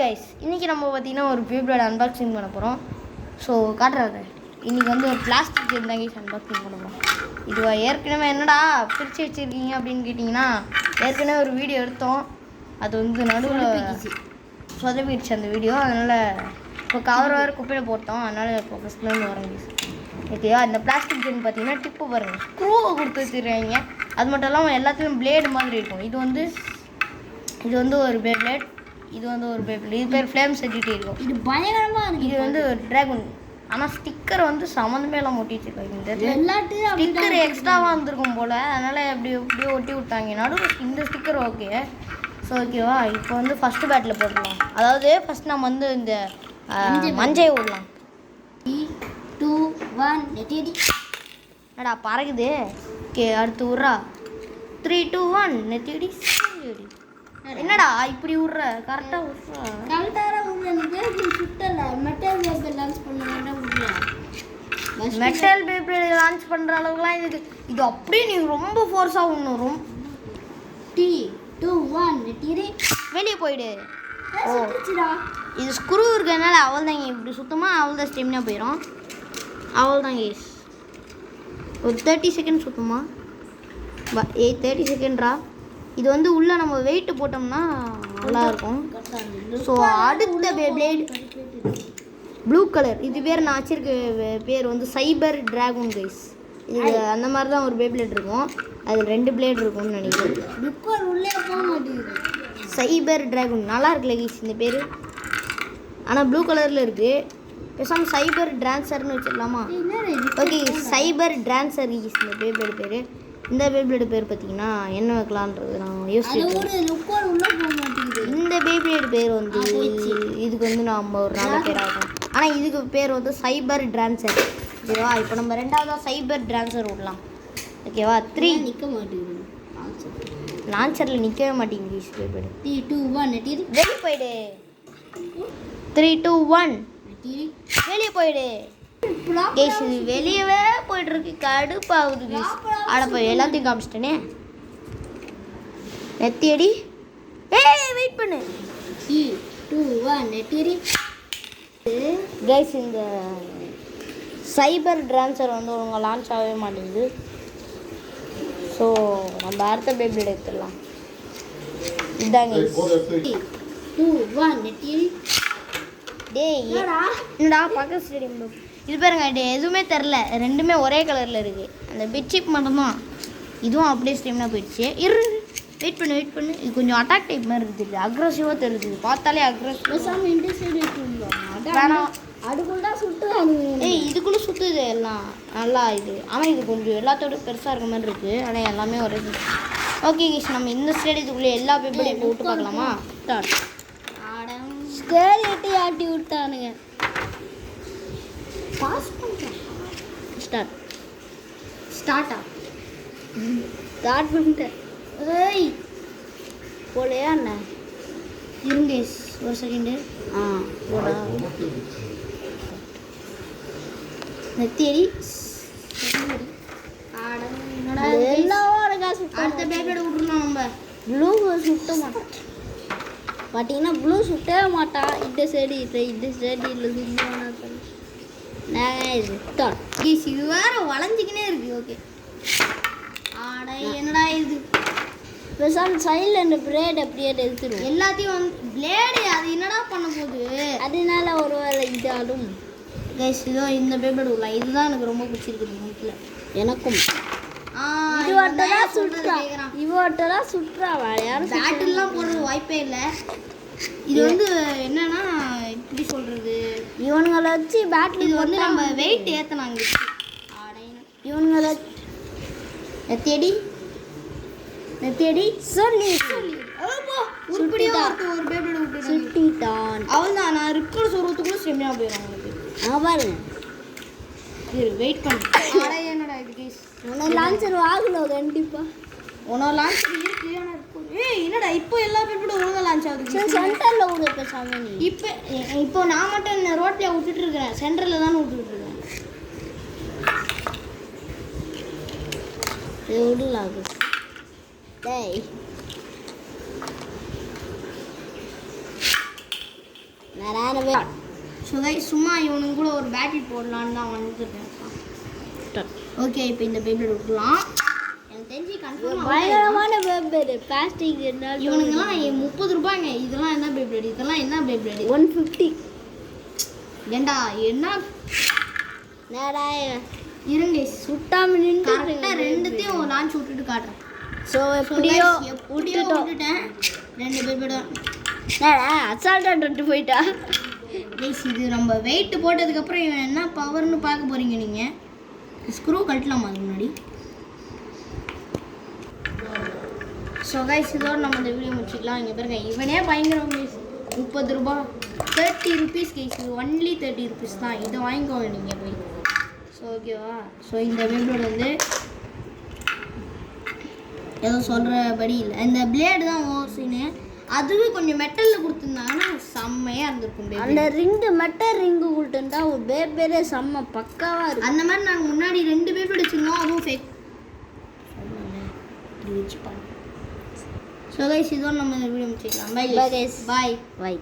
Guys, இன்றைக்கி நம்ம பார்த்திங்கன்னா ஒரு பேப்பரோட அன்பாக்சிங் பண்ண போகிறோம். ஸோ காட்டுறாரு இன்றைக்கி வந்து ஒரு பிளாஸ்டிக் ஜெல் தான் கைஸ் அன்பாக்சிங் பண்ண போகிறோம். இது ஏற்கனவே என்னடா பிரித்து வச்சுருக்கீங்க அப்படின்னு கேட்டிங்கன்னா, ஏற்கனவே ஒரு வீடியோ எடுத்தோம். அது வந்து நடுவில் சொதப்பிடுச்சு அந்த வீடியோ. அதனால் இப்போ கவர் வேறு குப்பையில் போட்டோம். அதனால் இப்போ ஃபஸ்ட்லேருந்து வரோம் கைஸ். ஓகேவா? இந்த பிளாஸ்டிக் ஜெல் பார்த்திங்கன்னா டிப்பு பாருங்கள், ஸ்க்ரூவை கொடுத்து வச்சுருக்காங்க. அது மட்டும் இல்லாமல் எல்லாத்துலேயும் பிளேடு மாதிரி இருக்கும். இது வந்து ஒரு பிளேட், இது வந்து ஒரு பேப்பர். இது பேர் ஃப்ளேம் செஞ்சுட்டு இருக்கும். இது பயங்கரமாக இருக்குது. இது வந்து ஒரு ட்ராகன். ஆனால் ஸ்டிக்கர் வந்து சம்மந்தமே எல்லாம் ஒட்டி வச்சுருக்காங்க. இந்த ஸ்டிக்கர் எக்ஸ்ட்ராவாக வந்துருக்கும் போல். அதனால் எப்படியோ ஒட்டி விட்டாங்க. நடுவில் இந்த ஸ்டிக்கர் ஓகே. ஸோ ஓகேவா, இப்போ வந்து ஃபஸ்ட்டு பேட்டில் போடலாம். அதாவது ஃபஸ்ட் நம்ம வந்து இந்த மஞ்சள் விடலாம். 3, 2, 1 நெத்தியடி. என்னடா பறகுது. ஓகே, அடுத்து விட்றா. 3, 2, 1 நெத்தியடி. என்னடா இப்படி விட்ற? கரெக்டாக விட்றா. கரெக்டாக விட்றது சுட்டல. மெட்டல் பேப்பர் லான்ச் பண்ணுறேன் விட்றேன். மெட்டல் பேப்பர் லான்ச் பண்ணுற அளவுக்குலாம் இது அப்படியே நீங்கள் ரொம்ப ஃபோர்ஸாக விடணும். 3, 2, 1 நெட்டிரி. வெளியே போயிடு. ஓ, இது ஸ்க்ரூ இருக்கிறதுனால அவள் தாங்க இப்படி சுத்தமாக அவள் தான் ஸ்டெமினா போயிடும். அவள் தாங்க கேஸ் ஒரு 30 செகண்ட் சுத்தமா 30 செகண்ட்ரா. இது வந்து உள்ளே நம்ம வெயிட்டு போட்டோம்னா நல்லாயிருக்கும். ஸோ அடுத்த பிளேட் ப்ளூ கலர். இது பேர் நான் வச்சிருக்க பேர் வந்து சைபர் ட்ராகன் கைஸ். இது அந்த மாதிரி தான் ஒரு பிளேட் இருக்கும். அதில் 2 பிளேட் இருக்கும்னு நினைக்கிறேன். உள்ளே போக மாட்டேங்குது. சைபர் ட்ராகன் நல்லா இருக்குல்ல கைஸ் இந்த பேர். ஆனால் ப்ளூ கலரில் இருக்குது. பேசாமல் சைபர் ட்ரான்சர்னு வச்சிடலாமா? ஓகே, சைபர் ட்ரான்சர் கைஸ் இந்த பேப்ளேட் பேர். இந்த பேப்ளேட் பேர் பார்த்தீங்கன்னா என்ன வைக்கலான்றது நான் யோசிச்சிருக்கேன். இந்த பேப்ளேட் பேர் வந்து இதுக்கு வந்து நம்ம ஒரு நல்ல பேர் ஆகும். ஆனால் இதுக்கு பேர் வந்து சைபர் ட்ரான்சர். ஓகேவா? இப்போ நம்ம ரெண்டாவதாக சைபர் ட்ரான்சர் விடலாம். ஓகேவா? 3 நிற்க மாட்டேங்குது. லான்ச்சரில் நிற்கவே மாட்டேங்குது. 3, 2, 1 நெட்டிரி. வெளியே போயிடு. 3, 2, 1 வெளியே போயிடு. கேஸ் இது வெளியவே போயிட்டு இருக்கு. கடுப்பாகுது கேஸ். அடப்போ எல்லாத்தையும் காமிச்சிட்டேனே. நெத்தியடி. வெயிட் பண்ணு. 3, 2, 1 நெட்டிரி. கேஸ் இந்த சைபர் ட்ரான்சர் வந்து ஒழுங்கா லான்ச் ஆகவே மாட்டேங்குது. ஸோ நம்ம அடுத்த பேப்ளேட் எடுத்துடலாம். இதாங்க 3, 2, 1 நெட்டிரி. என்னடா பக்கத்து ஸ்டேடியம் இது பாருங்க. எதுவுமே தெரில, ரெண்டுமே ஒரே கலரில் இருக்குது. அந்த பெட்ஷீட் மட்டும்தான். இதுவும் அப்படியே ஸ்டேம்னா போயிடுச்சு. வெயிட் பண்ணு. இது கொஞ்சம் அட்டாக் டைப் மாதிரி இருக்குது. அக்ரெசிவாக தெரியுது. பார்த்தாலே அக்ரெசிவ். வேணாம், அதுக்குள்ளே சுட்டு இதுக்குள்ளே சுற்றுது எல்லாம் நல்லா இது. ஆனால் இது கொஞ்சம் எல்லாத்தோட பெருசாக இருக்க மாதிரி இருக்குது. ஆனால் எல்லாமே ஒரே. ஓகே கேஸ், நம்ம இந்த ஸ்டேடியத்துக்குள்ளே எல்லா பேப்பரையும் இப்போ விட்டு பார்க்கலாமா? ஸ்டேடியத்தை ஆட்டி விட்டானுங்க. பாஸ் பண்ணுறேன். ஸ்டார்ட் பண்ணிட்டேன். ஏய் போலையா என்ன? இருங்க ஒரு செகண்டு. போடா நெத்தியடி. அடுத்த பேப்பரோட விட்டுருலாம். நம்ம ப்ளூ சுட்ட மாட்டோம். பார்த்தீங்கன்னா ப்ளூ சுட்டவே மாட்டான். இந்த சைடு இந்த சைடு இல்லை சுத்தமான நாங்கள் இது கேஸ். இது வேறு வளைஞ்சிக்கினே இருக்குது. ஓகே, என்னடா இது? பேசாமல் சைடில் இந்த பிளேட் அப்படியே எடுத்துருவோம். எல்லாத்தையும் வந்து பிளேடு அது என்னடா பண்ண போகுது? அதனால ஒரு வேலை இதாலும் கேஸ். இதோ இந்த பேப்பர் உள்ள இதுதான் எனக்கு ரொம்ப பிடிச்சிருக்குது வீட்டில். எனக்கும் இவட்டெல்லாம் சுற்றா யாரும் பேட்டில்லாம் போடுறது வாய்ப்பே இல்லை. இது வந்து என்னன்னா எப்படி சொல்கிறது, இவனுங்களை வச்சு பேட்டில் இது வந்து நம்ம வெயிட் ஏற்றினாங்க. இவனுங்களை நெத்தியடி சொல்லி சுட்டிட்டான். அவள் தான் நான் இருக்கிற சொல்கிறதுக்குள்ள செம்மையாக போயிடும் அவனுக்கு. பாருங்க, வெயிட் பண்ணு. என்னடா இது கேஸ்? உனக்கு லான்ச்சர் ஆகணும் கண்டிப்பாக. உனக்கு லான்ச்சர் இருக்கு. என்னடா இப்போ எல்லா பேப்பரும் ஒழுங்காக லான்ச் ஆகுது. சென்டரில் விடு. இப்போ சாமி இப்போ நான் மட்டும் இந்த ரோட்டில் விட்டுட்டு இருக்கிறேன். சென்டரில் தானே விட்டுட்டு இருக்கேன். இது விடலாகு. டேய் நிறையவே ஸோ கைஸ் சும்மா இவனுங்க கூட ஒரு பேட்டில் போடலான்னு தான் வந்துருக்கேன். ஓகே இப்போ இந்த பேப்ளேட் விட்டுலாம். எனக்கு தெரிஞ்சு கன்ஃபார்ம் பயங்கரமான பேப்பர் பிளாஸ்டிக் இருந்தாலும் இவனுங்கெல்லாம் 30 ரூபாய்ங்க. இதெல்லாம் என்ன பேப்ளேட்? இதெல்லாம் என்ன பேப்ளேட்? 150. ஏண்டா என்ன நேரா இருங்க சுட்டாம நின்று கரெக்டாக ரெண்டுத்தையும் லான்ச் விட்டுட்டு காட்டுறேன். ஸோ எப்படியோ விட்டுட்டேன் 2 பேப்ளேட். நேரா அசால்ட்டாக விட்டு போயிட்டா. ப்ளீஸ் இது நம்ம வெயிட் போட்டதுக்கப்புறம் இவன் என்ன பவர்னு பார்க்க போகிறீங்க நீங்கள். ஸ்க்ரூ கட்டலாமா அதுக்கு முன்னாடி? ஸோ கைஸ் இதோட நம்ம இந்த வீடியோ முடிச்சிக்கலாம். இங்கே பாருங்க இவனே பயங்கரம் கைஸ். 30 ரூபா 30 ருபீஸ் கைஸ். இது ஒன்லி 30 ருபீஸ் தான். இதை வாங்கிக்கோங்க நீங்கள் போய். ஸோ ஓகேவா? ஸோ இந்த பேப்ளேட் வந்து ஏதோ சொல்கிறபடி இல்லை. இந்த பிளேடு தான் ஓசின்னு. அதுவே கொஞ்சம் மெட்டலில் கொடுத்துருந்தாங்கன்னா செம்மையாக இருந்திருக்கும். அந்த ரிங்கு மெட்டல் ரிங்கு கொடுத்துருந்தா ஒரு பேப்பரே செம்ம பக்காவாக இருக்கும். அந்த மாதிரி நாங்கள் முன்னாடி 2 பேப்ளேட் வச்சுருந்தோம். அதுவும் ஃபேக் வச்சு பண்ணோம். ஸோ கைஸ் இதோட நம்ம இந்த வீடியோ முடிச்சிக்கலாம். Bye Bye guys. Bye Bye.